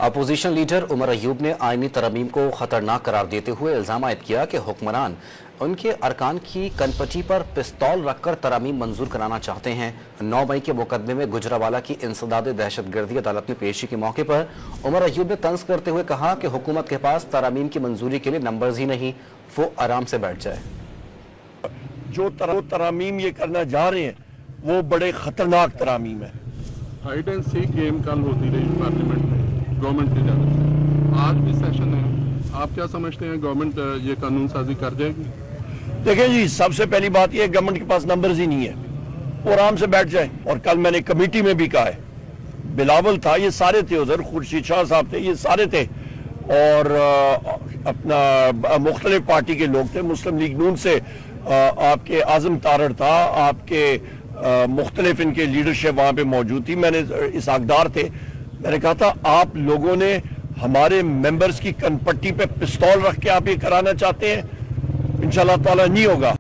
Opposition leader Umar Ayub ने आईनी तरमीम को खतरनाक करार देते हुए इल्जाम आयद किया कि हुक्मरान उनके अरकान की कनपटी पर पिस्तौल रखकर तरमीम मंजूर कराना चाहते हैं। 9 मई के मुकदमे में गुजरावाला की इंसदाद दहशतगर्दी अदालत में पेशी के मौके पर उमर अयूब ने तंज करते हुए कहा कि हुकूमत के पास तरमीम की मंजूरी के लिए नंबर्स ही नहीं, वो आराम से बैठ जाए। जो तरमीम ये करना जा रहे हैं वो बड़े खतरनाक तरमीम है। हाइड एंड सीक गेम कल होती रही पार्लियामेंट में गवर्नमेंट की जानिब से, आज भी सेशन है। आप क्या समझते हैं, गवर्नमेंट ये कानून साजी कर जाएगी? देखें जी, सबसे पहली बात ये गवर्नमेंट के पास नंबर्स ही नहीं है, वो आराम से बैठ जाए। और कल मैंने कमेटी में भी कहा है, बिलावल था, ये सारे थे, उधर खुर्शीद शाह साहब थे, ये सारे थे, और अपना मुख्तलिफ पार्टी के लोग थे। मुस्लिम लीग नून से आपके आजम तारड़ था, आपके मुख्तलिफ इनके लीडरशिप वहाँ पे मौजूद थी। मैंने इसाकदार थे, मैंने कहा था आप लोगों ने हमारे मेंबर्स की कनपट्टी पे पिस्तौल रख के आप ये कराना चाहते हैं, इंशाल्लाह ताला नहीं होगा।